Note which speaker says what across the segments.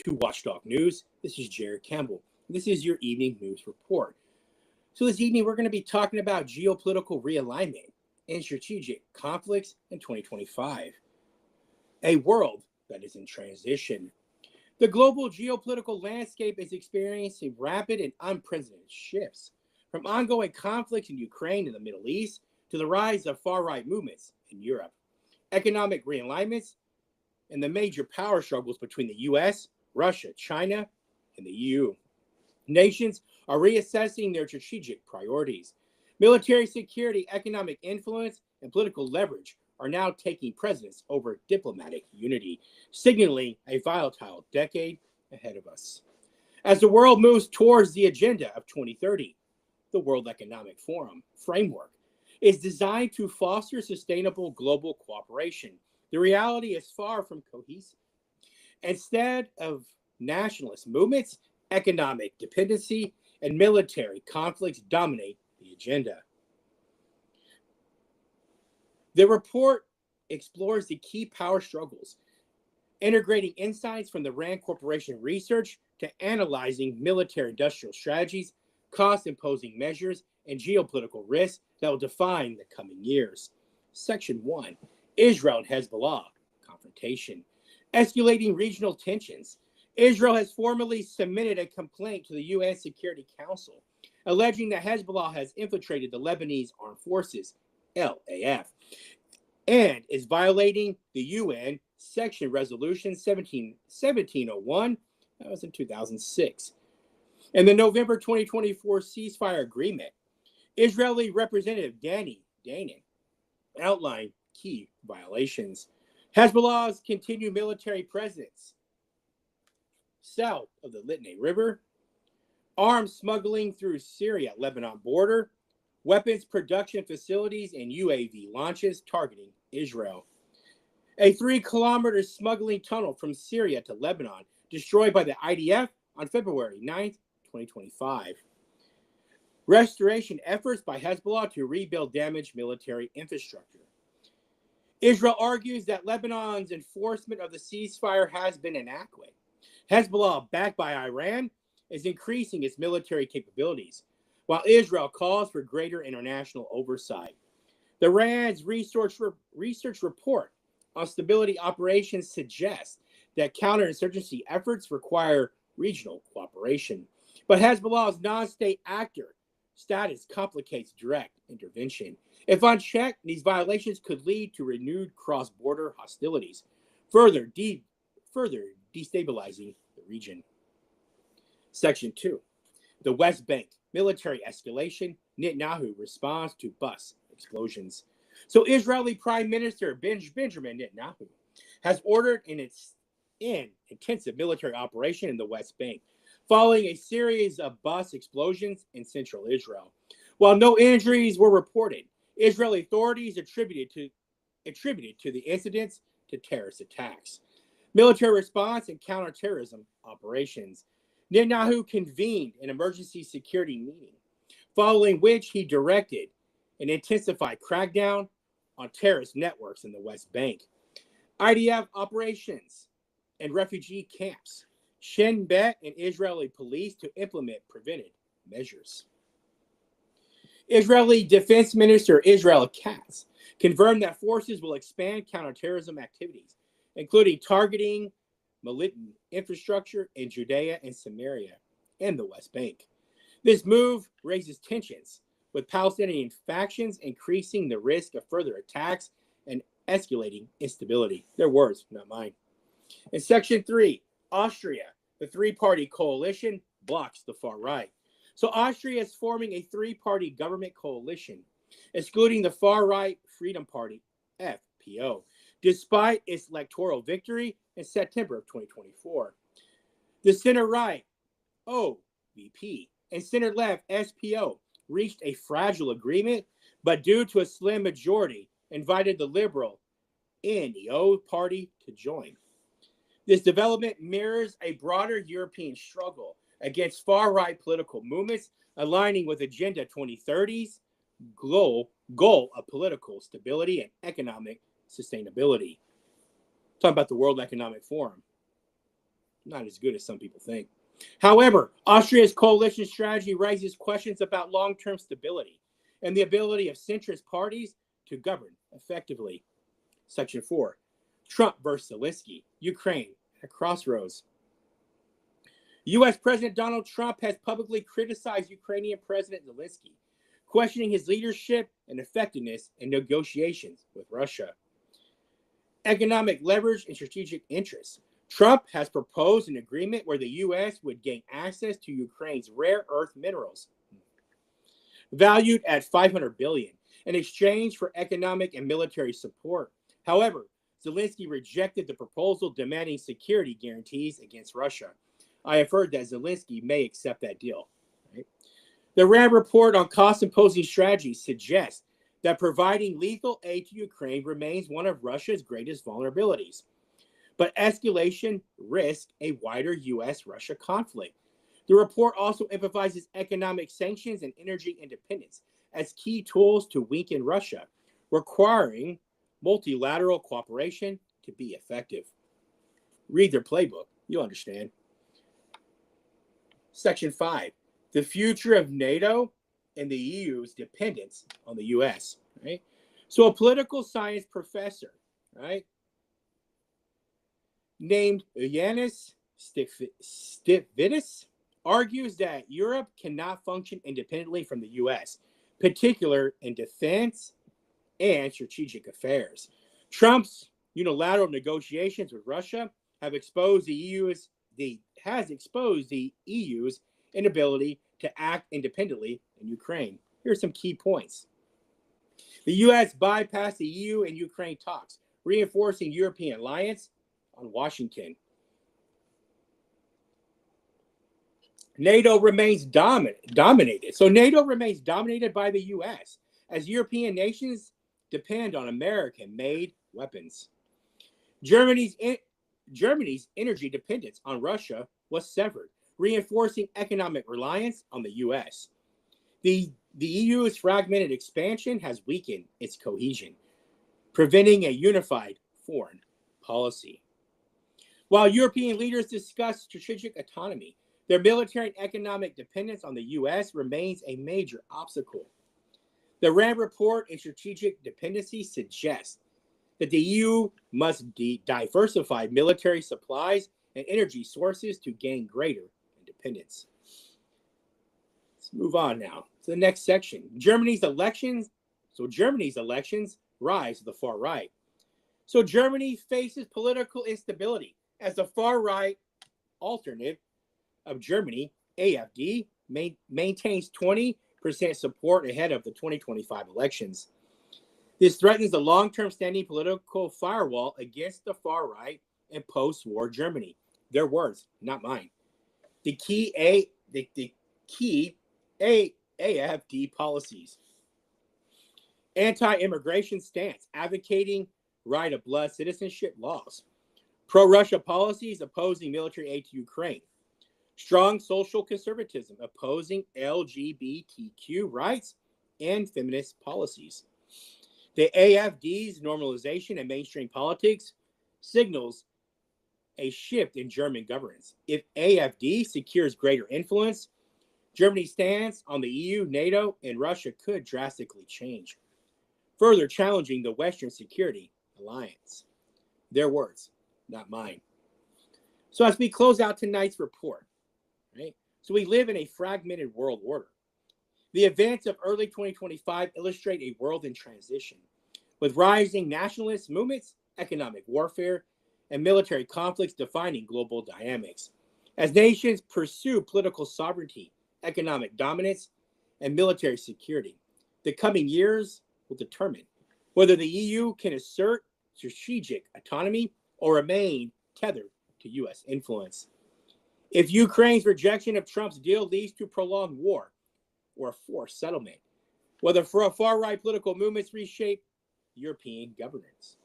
Speaker 1: to Watchdog News. This is Jared Campbell. This is your evening news report. So this evening, we're going to be talking about geopolitical realignment and strategic conflicts in 2025. A world that is in transition. The global geopolitical landscape is experiencing rapid and unprecedented shifts, from ongoing conflicts in Ukraine and the Middle East to the rise of far-right movements in Europe. Economic realignments and the major power struggles between the U.S., Russia, China, and the EU. Nations are reassessing their strategic priorities. Military security, economic influence, and political leverage are now taking precedence over diplomatic unity, signaling a volatile decade ahead of us. As the world moves towards the agenda of 2030, the World Economic Forum framework is designed to foster sustainable global cooperation. The reality is far from cohesive. Instead of nationalist movements, economic dependency and military conflicts dominate the agenda. The report explores the key power struggles, integrating insights from the RAND Corporation research to analyzing military-industrial strategies, cost-imposing measures, and geopolitical risks that will define the coming years. Section 1, Israel and Hezbollah confrontation. Escalating regional tensions. Israel has formally submitted a complaint to the UN Security Council, alleging that Hezbollah has infiltrated the Lebanese Armed Forces, LAF, and is violating the UN Section Resolution 1701, that was in 2006. In the November 2024 ceasefire agreement, Israeli Representative Danny Danon outlined key violations. Hezbollah's continued military presence south of the Litani River, arms smuggling through Syria-Lebanon border, weapons production facilities, and UAV launches targeting Israel. A 3-kilometer smuggling tunnel from Syria to Lebanon destroyed by the IDF on February 9th, 2025. Restoration efforts by Hezbollah to rebuild damaged military infrastructure. Israel argues that Lebanon's enforcement of the ceasefire has been inadequate. Hezbollah, backed by Iran, is increasing its military capabilities, while Israel calls for greater international oversight. The RAND's research report on stability operations suggests that counterinsurgency efforts require regional cooperation, but Hezbollah's non-state actor status complicates direct intervention. If unchecked, these violations could lead to renewed cross-border hostilities, further destabilizing the region. Section 2, the West Bank, military escalation, Netanyahu responds to bus explosions. So Israeli Prime Minister Benjamin Netanyahu has ordered an intensive military operation in the West Bank, following a series of bus explosions in central Israel. While no injuries were reported, Israeli authorities attributed to the incidents to terrorist attacks, military response, and counterterrorism operations. Netanyahu convened an emergency security meeting, following which he directed an intensified crackdown on terrorist networks in the West Bank. IDF operations and refugee camps, Shin Bet and Israeli police to implement preventive measures. Israeli Defense Minister Israel Katz confirmed that forces will expand counterterrorism activities, including targeting militant infrastructure in Judea and Samaria and the West Bank. This move raises tensions, with Palestinian factions increasing the risk of further attacks and escalating instability. Their words, not mine. In Section 3, Austria, the three-party coalition, blocks the far right. So Austria is forming a three-party government coalition, excluding the far-right Freedom Party, FPO, despite its electoral victory in September of 2024. The center-right, OVP, and center-left, SPO, reached a fragile agreement, but due to a slim majority, invited the Liberal NEO party to join. This development mirrors a broader European struggle against far-right political movements, aligning with Agenda 2030's goal of political stability and economic sustainability. Talking about the World Economic Forum. not as good as some people think. However, Austria's coalition strategy raises questions about long-term stability and the ability of centrist parties to govern effectively. Section 4, Trump versus Zelensky, Ukraine at crossroads. U.S. President Donald Trump has publicly criticized Ukrainian President Zelensky, questioning his leadership and effectiveness in negotiations with Russia. Economic leverage and strategic interests. Trump has proposed an agreement where the U.S. would gain access to Ukraine's rare earth minerals, valued at $500 billion, in exchange for economic and military support. However, Zelensky rejected the proposal, demanding security guarantees against Russia. I have heard that Zelensky may accept that deal. Right? The RAND report on cost-imposing strategies suggests that providing lethal aid to Ukraine remains one of Russia's greatest vulnerabilities. But escalation risks a wider U.S.-Russia conflict. The report also emphasizes economic sanctions and energy independence as key tools to weaken Russia, requiring multilateral cooperation to be effective. Read their playbook. You'll understand. Section 5, the future of NATO and the EU's dependence on the U.S. Right? So a political science professor, right, named Yanis Stividis argues that Europe cannot function independently from the U.S., particularly in defense and strategic affairs. Trump's unilateral negotiations with Russia have exposed the EU's inability to act independently in Ukraine. Here are some key points. The U.S. bypassed the EU and Ukraine talks, reinforcing European alliance on Washington. NATO remains dominated. So NATO remains dominated by the U.S. as European nations depend on American-made weapons. Germany's energy dependence on Russia was severed, reinforcing economic reliance on the U.S. The EU's fragmented expansion has weakened its cohesion, preventing a unified foreign policy. While European leaders discuss strategic autonomy, their military and economic dependence on the U.S. remains a major obstacle. The RAND report and strategic dependency suggest that the EU must diversify military supplies and energy sources to gain greater independence. Let's move on now to the next section. Germany's elections. So Germany's elections rise to the far right. So Germany faces political instability as the far right alternative of Germany, AfD, maintains 20% support ahead of the 2025 elections. This threatens the long-term standing political firewall against the far right and post-war Germany. Their words, not mine. The key AfD policies. Anti-immigration stance, advocating right of blood citizenship laws. Pro-Russia policies opposing military aid to Ukraine. Strong social conservatism, opposing LGBTQ rights and feminist policies. The AfD's normalization and mainstream politics signals a shift in German governance. If AfD secures greater influence, Germany's stance on the EU, NATO, and Russia could drastically change, further challenging the Western security alliance. Their words, not mine. So as we close out tonight's report, right? So we live in a fragmented world order. The events of early 2025 illustrate a world in transition, with rising nationalist movements, economic warfare, and military conflicts defining global dynamics. As nations pursue political sovereignty, economic dominance, and military security, the coming years will determine whether the EU can assert strategic autonomy or remain tethered to U.S. influence. If Ukraine's rejection of Trump's deal leads to prolonged war or a forced settlement, whether far-right political movements reshape European governance.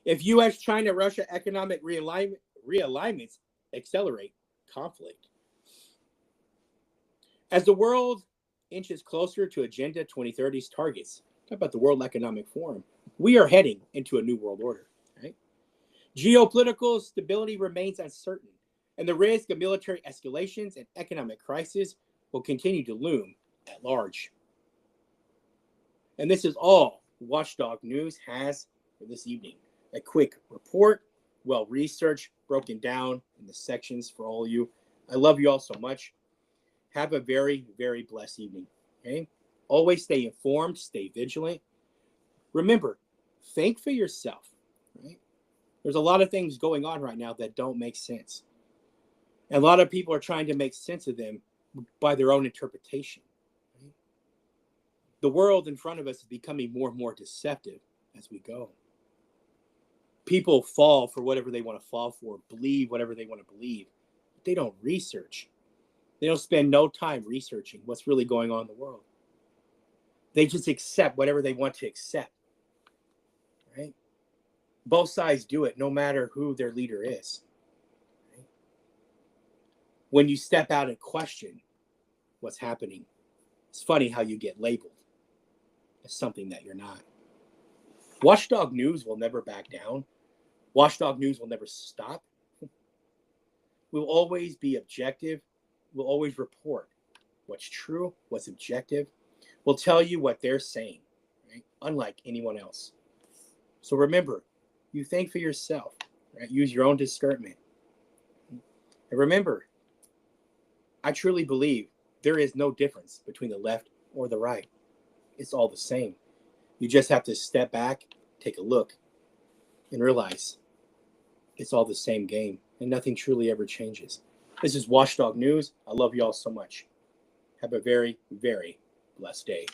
Speaker 1: If U.S., China, Russia economic realignments accelerate conflict. As the world inches closer to Agenda 2030's targets, talk about the World Economic Forum, we are heading into a new world order. Right? Geopolitical stability remains uncertain, and the risk of military escalations and economic crisis will continue to loom at large. And this is all Watchdog News has for this evening. A quick report, well researched, broken down in the sections for all of you. I love you all so much. Have a very, very blessed evening. Okay? Always stay informed, stay vigilant. Remember, think for yourself. Right? There's a lot of things going on right now that don't make sense. And a lot of people are trying to make sense of them by their own interpretation. Right? The world in front of us is becoming more and more deceptive as we go. People fall for whatever they want to fall for, believe whatever they want to believe. But they don't research. They don't spend no time researching what's really going on in the world. They just accept whatever they want to accept. Right? Both sides do it, no matter who their leader is. Right? When you step out and question what's happening, it's funny how you get labeled as something that you're not. Watchdog News will never back down. Watchdog News will never stop. We'll always be objective. We'll always report what's true, what's objective. We'll tell you what they're saying, right? Unlike anyone else. So remember, you think for yourself, right? Use your own discernment. And remember, I truly believe there is no difference between the left or the right. It's all the same. You just have to step back, take a look, and realize it's all the same game, and nothing truly ever changes. This is Watchdog News. I love you all so much. Have a very, very blessed day.